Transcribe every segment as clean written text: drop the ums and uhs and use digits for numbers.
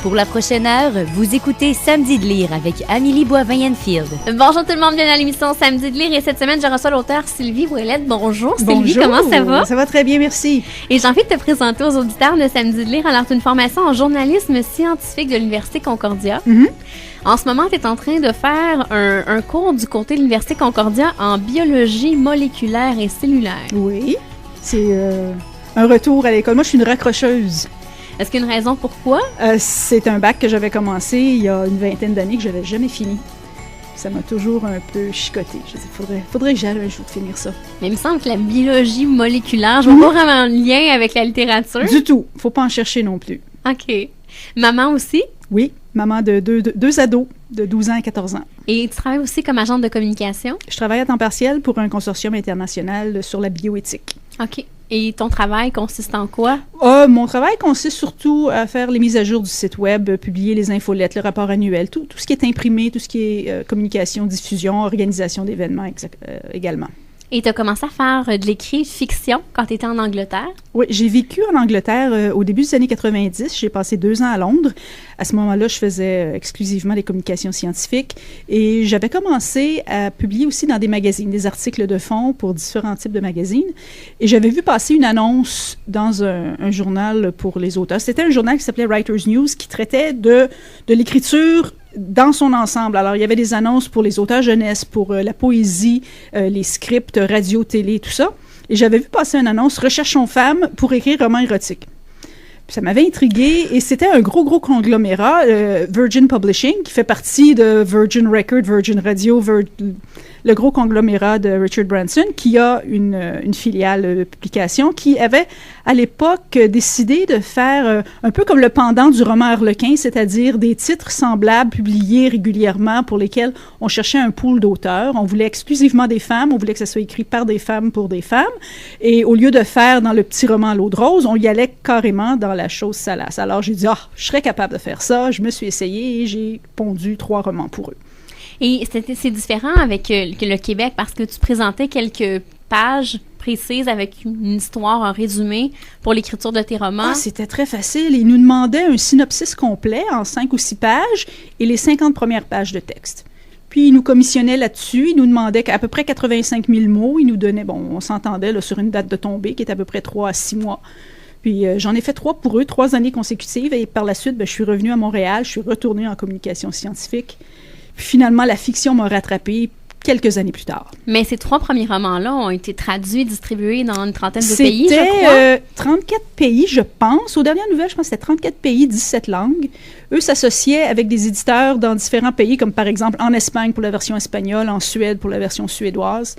Pour la prochaine heure, vous écoutez Samedi de lire avec Amélie Boivin-Enfield. Bonjour tout le monde, bienvenue à l'émission Samedi de lire et cette semaine, je reçois l'auteur Sylvie Ouellette. Bonjour Sylvie, Bonjour. Comment ça va? Ça va très bien, merci. Et j'ai envie de te présenter aux auditeurs de Samedi de lire. Alors, tu as une formation en journalisme scientifique de l'Université Concordia. En ce moment, tu es en train de faire un cours du côté de l'Université Concordia en biologie moléculaire et cellulaire. Oui, c'est un retour à l'école. Moi, je suis une raccrocheuse. Est-ce qu'il y a une raison pourquoi? C'est un bac que j'avais commencé il y a une vingtaine d'années que je n'avais jamais fini. Ça m'a toujours un peu chicoté. Je dis, faudrait que j'aille un jour de finir ça. Mais il me semble que la biologie moléculaire, je vois pas vraiment un lien avec la littérature. Du tout. Faut pas en chercher non plus. OK. Maman aussi? Oui, maman de deux ados de 12 ans et 14 ans. Et tu travailles aussi comme agente de communication? Je travaille à temps partiel pour un consortium international sur la bioéthique. OK. Et ton travail consiste en quoi? Mon travail consiste surtout à faire les mises à jour du site web, publier les infolettes, le rapport annuel, tout ce qui est imprimé, tout ce qui est communication, diffusion, organisation d'événements également. Et tu as commencé à faire de l'écrit fiction quand tu étais en Angleterre? Oui, j'ai vécu en Angleterre au début des années 90. J'ai passé 2 ans à Londres. À ce moment-là, je faisais exclusivement des communications scientifiques et j'avais commencé à publier aussi dans des magazines, des articles de fond pour différents types de magazines. Et j'avais vu passer une annonce dans un journal pour les auteurs. C'était un journal qui s'appelait Writers News qui traitait de l'écriture dans son ensemble. Alors, il y avait des annonces pour les auteurs jeunesse, pour la poésie, les scripts, radio, télé, tout ça. Et j'avais vu passer une annonce « Recherchons femmes pour écrire roman érotique ». Ça m'avait intriguée et c'était un gros conglomérat, Virgin Publishing, qui fait partie de Virgin Records, Virgin Radio, le gros conglomérat de Richard Branson, qui a une filiale publication, qui avait à l'époque décidé de faire un peu comme le pendant du roman Harlequin, c'est-à-dire des titres semblables publiés régulièrement pour lesquels on cherchait un pool d'auteurs. On voulait exclusivement des femmes, on voulait que ça soit écrit par des femmes pour des femmes. Et au lieu de faire dans le petit roman L'eau de rose, on y allait carrément dans la chose salace. Alors j'ai dit, je serais capable de faire ça. Je me suis essayée et j'ai pondu 3 romans pour eux. Et c'est différent avec le Québec parce que tu présentais quelques pages précises avec une histoire, un résumé pour l'écriture de tes romans. C'était très facile. Ils nous demandaient un synopsis complet en 5 ou 6 pages et les 50 premières pages de texte. Puis, ils nous commissionnaient là-dessus. Ils nous demandaient à peu près 85 000 mots. Ils nous donnaient, on s'entendait là, sur une date de tombée qui est à peu près 3 à 6 mois. Puis, j'en ai fait 3 pour eux, 3 années consécutives. Et par la suite, je suis revenue à Montréal. Je suis retournée en communication scientifique. Puis, finalement, la fiction m'a rattrapée quelques années plus tard. Mais ces 3 premiers romans-là ont été traduits, distribués dans une trentaine de pays, je crois. C'était 34 pays, je pense. Aux dernières nouvelles, je pense que c'était 34 pays, 17 langues. Eux s'associaient avec des éditeurs dans différents pays, comme par exemple en Espagne pour la version espagnole, en Suède pour la version suédoise.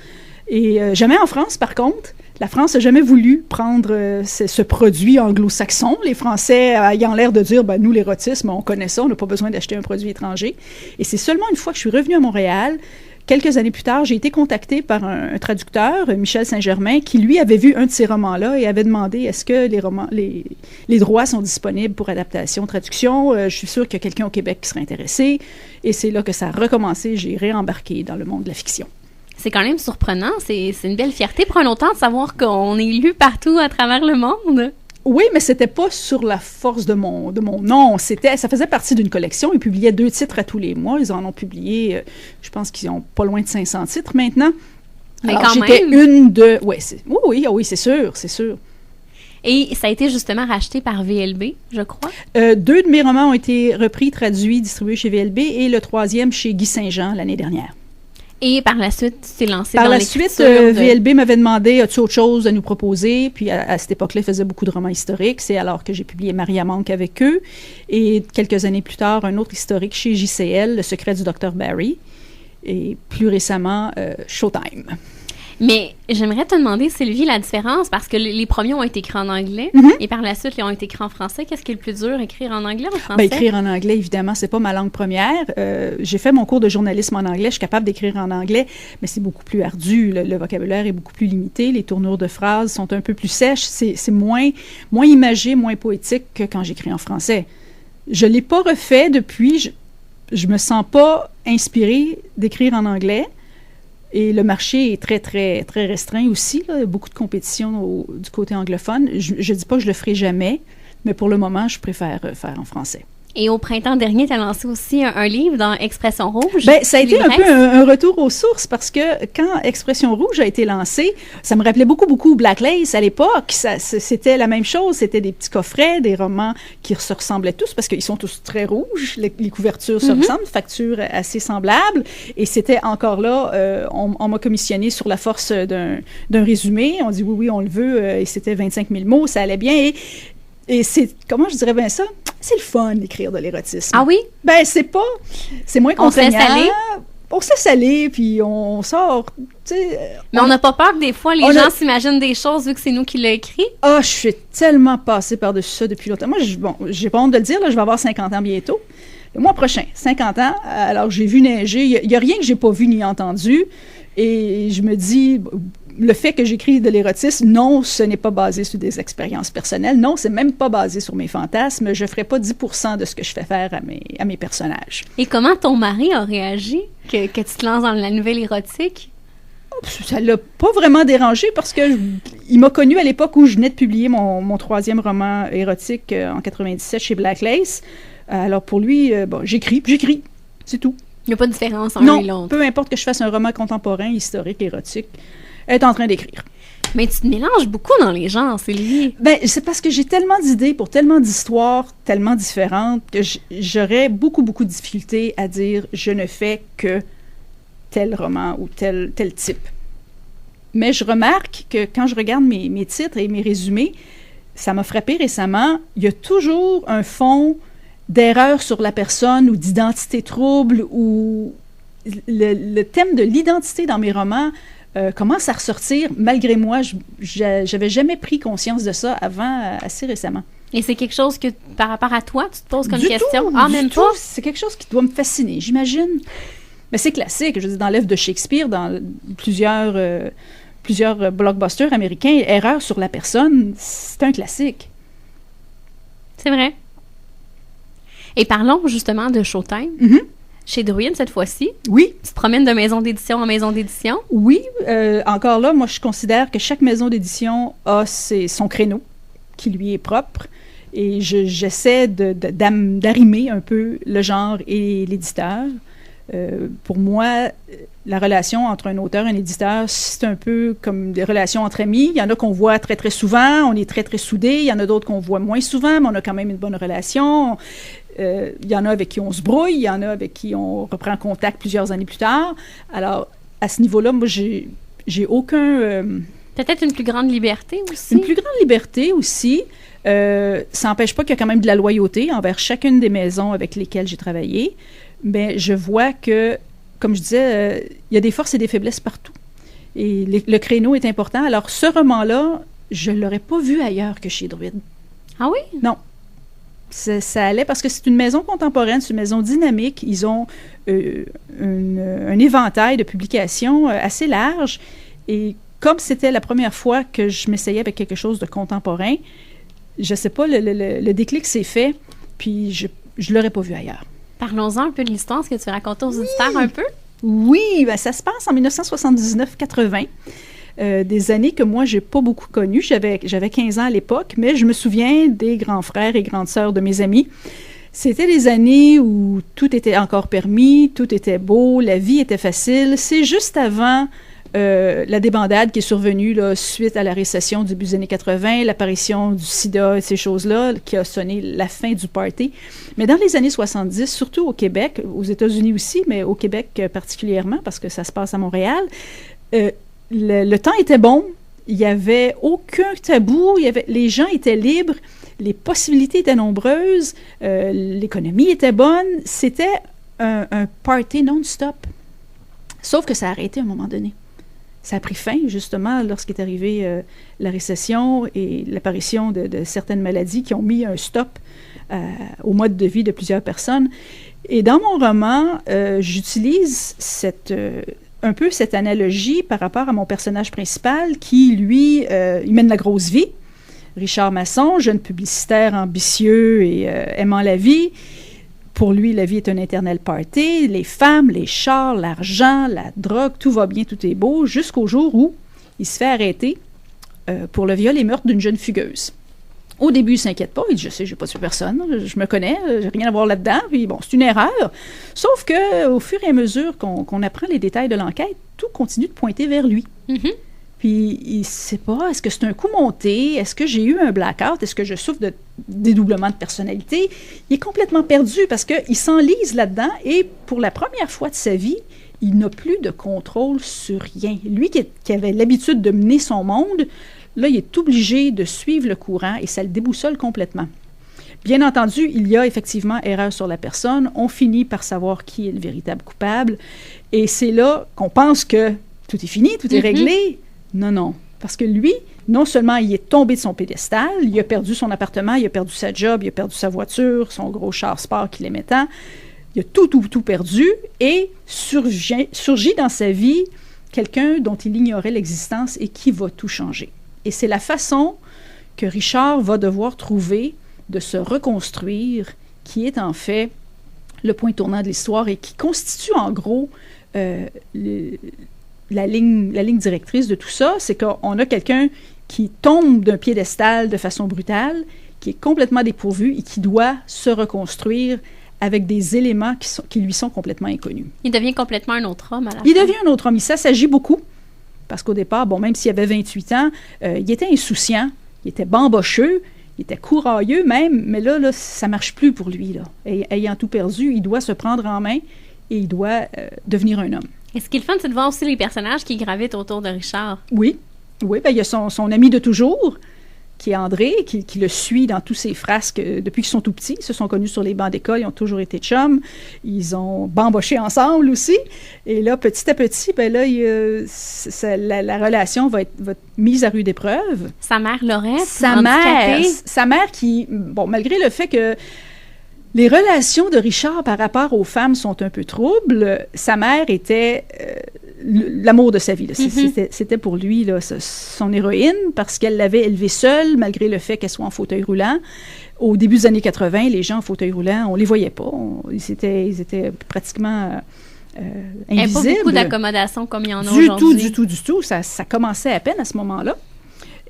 Et jamais en France, par contre. La France n'a jamais voulu prendre ce produit anglo-saxon. Les Français ayant l'air de dire, nous, l'érotisme, on connaît ça, on n'a pas besoin d'acheter un produit étranger. Et c'est seulement une fois que je suis revenue à Montréal, quelques années plus tard, j'ai été contactée par un traducteur, Michel Saint-Germain, qui, lui, avait vu un de ces romans-là et avait demandé est-ce que les droits sont disponibles pour adaptation, traduction. Je suis sûre qu'il y a quelqu'un au Québec qui serait intéressé. Et c'est là que ça a recommencé. J'ai réembarqué dans le monde de la fiction. C'est quand même surprenant. C'est une belle fierté pour un auteur de savoir qu'on est lu partout à travers le monde. Oui, mais c'était pas sur la force de mon nom. Ça faisait partie d'une collection. Ils publiaient 2 titres à tous les mois. Ils en ont publié, je pense qu'ils ont pas loin de 500 titres maintenant. Mais alors, quand j'étais même. une de... Oui, c'est sûr. Et ça a été justement racheté par VLB, je crois. 2 de mes romans ont été repris, traduits, distribués chez VLB et le 3e chez Guy Saint-Jean l'année dernière. Et par la suite, tu t'es lancé dans l'écriture. Par la suite, VLB m'avait demandé, as-tu autre chose à nous proposer? Puis à cette époque-là, ils faisaient beaucoup de romans historiques. C'est alors que j'ai publié Maria Manque avec eux. Et quelques années plus tard, un autre historique chez JCL, Le secret du Dr Barry. Et plus récemment, Showtime. Mais j'aimerais te demander, Sylvie, la différence, parce que les premiers ont été écrits en anglais, et par la suite, ils ont été écrits en français. Qu'est-ce qui est le plus dur, écrire en anglais ou en français? Écrire en anglais, évidemment, c'est pas ma langue première. J'ai fait mon cours de journalisme en anglais, je suis capable d'écrire en anglais, mais c'est beaucoup plus ardu. Le vocabulaire est beaucoup plus limité, les tournures de phrases sont un peu plus sèches, c'est moins imagé, moins poétique que quand j'écris en français. Je l'ai pas refait depuis, je me sens pas inspirée d'écrire en anglais. Et le marché est très, très, très restreint aussi. Là. Il y a beaucoup de compétition du côté anglophone. Je ne dis pas que je le ferai jamais, Mais pour le moment, je préfère faire en français. Et au printemps dernier, tu as lancé aussi un livre dans Expression Rouge. Bien, ça a été un peu un retour aux sources parce que quand Expression Rouge a été lancé, ça me rappelait beaucoup Black Lace à l'époque. C'était la même chose. C'était des petits coffrets, des romans qui se ressemblaient tous parce qu'ils sont tous très rouges. Les couvertures se ressemblent, factures assez semblables. Et c'était encore là, on m'a commissionné sur la force d'un résumé. On dit oui, on le veut. Et c'était 25 000 mots. Ça allait bien. Et c'est, comment je dirais bien ça? C'est le fun d'écrire de l'érotisme. Ah oui? Ben, c'est moins contraignant. On se laisse aller? On se laisse aller, puis on sort, tu sais. Mais on n'a pas peur que des fois, les gens s'imaginent des choses vu que c'est nous qui l'avons écrit? Ah, je suis tellement passée par-dessus ça depuis longtemps. Moi, j'ai pas honte de le dire, là, je vais avoir 50 ans bientôt. Le mois prochain, 50 ans, alors j'ai vu neiger. Il y a rien que j'ai pas vu ni entendu. Et je me dis, le fait que j'écris de l'érotisme, non, ce n'est pas basé sur des expériences personnelles. Non, c'est même pas basé sur mes fantasmes. Je ferai pas 10% de ce que je fais faire à mes personnages. Et comment ton mari a réagi que tu te lances dans la nouvelle érotique? Ça l'a pas vraiment dérangé parce que il m'a connu à l'époque où je venais de publier mon troisième roman érotique en 97 chez Black Lace. Alors pour lui, j'écris, c'est tout. Il n'y a pas de différence entre l'un et l'autre. Non, peu importe que je fasse un roman contemporain, historique, érotique, elle est en train d'écrire. Mais tu te mélanges beaucoup dans les genres, Sylvie. Ben, c'est parce que j'ai tellement d'idées pour tellement d'histoires tellement différentes que j'aurais beaucoup de difficultés à dire je ne fais que tel roman ou tel type. Mais je remarque que quand je regarde mes titres et mes résumés, ça m'a frappé récemment, il y a toujours un fond d'erreur sur la personne ou d'identité trouble ou le thème de l'identité dans mes romans commence à ressortir malgré moi. J'avais jamais pris conscience de ça avant assez récemment. Et c'est quelque chose que, par rapport à toi, tu te poses comme question? Même pas? C'est quelque chose qui doit me fasciner, j'imagine. Mais c'est classique. Je veux dire, dans l'œuvre de Shakespeare, dans plusieurs blockbusters américains, erreur sur la personne, c'est un classique. C'est vrai. Et parlons justement de Showtime. Mm-hmm. Chez Druide, cette fois-ci. Oui. Tu te promènes de maison d'édition en maison d'édition. Oui. Encore là, moi, je considère que chaque maison d'édition a son créneau qui lui est propre. Et j'essaie d'arrimer un peu le genre et l'éditeur. Pour moi, la relation entre un auteur et un éditeur, c'est un peu comme des relations entre amis. Il y en a qu'on voit très, très souvent, on est très, très soudés. Il y en a d'autres qu'on voit moins souvent, mais on a quand même une bonne relation. Il y en a avec qui on se brouille, il y en a avec qui on reprend contact plusieurs années plus tard. Alors, à ce niveau-là, moi, j'ai aucun... Peut-être une plus grande liberté aussi? Une plus grande liberté aussi. Ça n'empêche pas qu'il y a quand même de la loyauté envers chacune des maisons avec lesquelles j'ai travaillé. Mais je vois que, comme je disais, il y a des forces et des faiblesses partout. Et le créneau est important. Alors, ce roman-là, je ne l'aurais pas vu ailleurs que chez Druide. Ah oui? Non. Ça allait parce que c'est une maison contemporaine, c'est une maison dynamique. Ils ont un éventail de publications assez large. Et comme c'était la première fois que je m'essayais avec quelque chose de contemporain, je ne sais pas, le déclic s'est fait, puis je ne l'aurais pas vu ailleurs. Parlons-en un peu de l'histoire. Est-ce que tu veux raconter aux auditeurs un peu? Oui, ben ça se passe en 1979-80. Des années que moi, j'ai pas beaucoup connues. J'avais 15 ans à l'époque, mais je me souviens des grands frères et grandes sœurs de mes amis. C'était des années où tout était encore permis, tout était beau, la vie était facile. C'est juste avant la débandade qui est survenue là, suite à la récession du début des années 80, l'apparition du sida et ces choses-là, qui a sonné la fin du party. Mais dans les années 70, surtout au Québec, aux États-Unis aussi, mais au Québec particulièrement, parce que ça se passe à Montréal, le temps était bon, il n'y avait aucun tabou, les gens étaient libres, les possibilités étaient nombreuses, l'économie était bonne, c'était un party non-stop. Sauf que ça a arrêté à un moment donné. Ça a pris fin, justement, lorsqu'est arrivée la récession et l'apparition de certaines maladies qui ont mis un stop au mode de vie de plusieurs personnes. Et dans mon roman, j'utilise un peu cette analogie par rapport à mon personnage principal qui, lui, il mène la grosse vie. Richard Masson, jeune publicitaire ambitieux et aimant la vie. Pour lui, la vie est un éternel party. Les femmes, les chars, l'argent, la drogue, tout va bien, tout est beau, jusqu'au jour où il se fait arrêter pour le viol et meurtre d'une jeune fugueuse. Au début, il ne s'inquiète pas. Il dit, je sais, je n'ai pas tué personne. Je me connais, j'ai rien à voir là-dedans. Puis bon, c'est une erreur. Sauf qu'au fur et à mesure qu'on apprend les détails de l'enquête, tout continue de pointer vers lui. Mhm. Puis il ne sait pas, est-ce que c'est un coup monté? Est-ce que j'ai eu un blackout? Est-ce que je souffre de dédoublement de personnalité? Il est complètement perdu parce qu'il s'enlise là-dedans et pour la première fois de sa vie, il n'a plus de contrôle sur rien. Lui qui avait l'habitude de mener son monde, là, il est obligé de suivre le courant et ça le déboussole complètement. Bien entendu, il y a effectivement erreur sur la personne. On finit par savoir qui est le véritable coupable. Et c'est là qu'on pense que tout est fini, tout est réglé. Non, non. Parce que lui, non seulement il est tombé de son pédestal, il a perdu son appartement, il a perdu sa job, il a perdu sa voiture, son gros char sport qu'il aimait tant. Il a tout perdu et surgit dans sa vie quelqu'un dont il ignorait l'existence et qui va tout changer. Et c'est la façon que Richard va devoir trouver de se reconstruire qui est en fait le point tournant de l'histoire et qui constitue en gros la ligne directrice de tout ça. C'est qu'on a quelqu'un qui tombe d'un piédestal de façon brutale, qui est complètement dépourvu et qui doit se reconstruire avec des éléments qui lui sont complètement inconnus. Il devient complètement un autre homme à la fin. Il devient un autre homme. Ça s'agit beaucoup. Parce qu'au départ, bon, même s'il avait 28 ans, il était insouciant, il était bambocheux, il était courailleux même, mais là ça ne marche plus pour lui. Là. Ayant tout perdu, il doit se prendre en main et il doit devenir un homme. Et ce qui est le fun, c'est de voir aussi les personnages qui gravitent autour de Richard. Oui, ben, il y a son ami de toujours, qui est André, qui le suit dans tous ses frasques depuis qu'ils sont tout petits. Ils se sont connus sur les bancs d'école, ils ont toujours été chums. Ils ont bamboché ensemble aussi. Et là, petit à petit, ben là, la relation va être mise à rude épreuve. Sa mère, Laurette, sa mère qui, bon, malgré le fait que les relations de Richard par rapport aux femmes sont un peu troubles, sa mère était l'amour de sa vie. Là. C'était pour lui là, son héroïne parce qu'elle l'avait élevée seule, malgré le fait qu'elle soit en fauteuil roulant. Au début des années 80, les gens en fauteuil roulant, on les voyait pas. Ils étaient pratiquement invisibles. Il n'y a pas beaucoup d'accommodation comme il y en a aujourd'hui. Du tout. Ça commençait à peine à ce moment-là.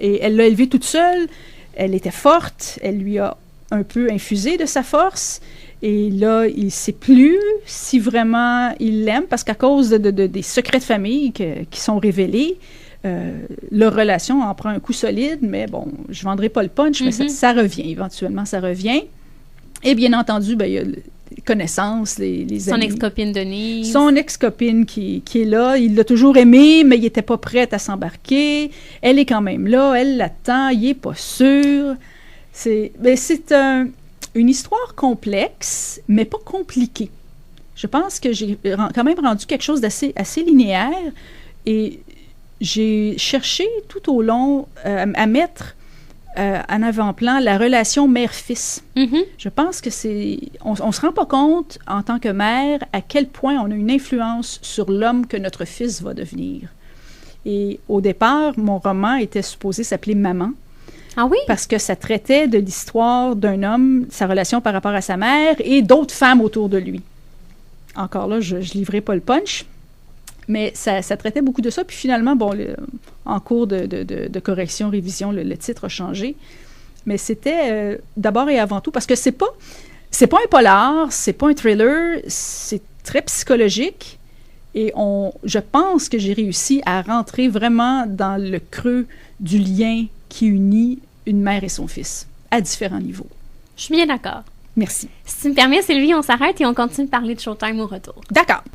Et elle l'a élevée toute seule. Elle était forte. Elle lui a un peu infusé de sa force. Et là, il ne sait plus si vraiment il l'aime, parce qu'à cause des secrets de famille qui sont révélés, leur relation en prend un coup solide, mais bon, je ne vendrai pas le punch, mais ça revient, éventuellement, ça revient. Et bien entendu, ben, il y a les connaissances, les amis. Son ex-copine Denise. Son ex-copine qui est là, il l'a toujours aimée, mais il n'était pas prêt à s'embarquer. Elle est quand même là, elle l'attend, il n'est pas sûr. C'est une histoire complexe, mais pas compliquée. Je pense que j'ai quand même rendu quelque chose d'assez linéaire et j'ai cherché tout au long à mettre en avant-plan la relation mère-fils. Je pense que on se rend pas compte en tant que mère à quel point on a une influence sur l'homme que notre fils va devenir. Et au départ, mon roman était supposé s'appeler Maman. Ah oui? Parce que ça traitait de l'histoire d'un homme, sa relation par rapport à sa mère et d'autres femmes autour de lui. Encore là, je ne livrerai pas le punch, mais ça traitait beaucoup de ça. Puis finalement, bon, en cours de correction, révision, le titre a changé. Mais c'était d'abord et avant tout, parce que c'est pas un polar, c'est pas un thriller, c'est très psychologique. Et je pense que j'ai réussi à rentrer vraiment dans le creux du lien qui unit une mère et son fils, à différents niveaux. Je suis bien d'accord. Merci. Si tu me permets, Sylvie, on s'arrête et on continue de parler de Showtime au retour. D'accord.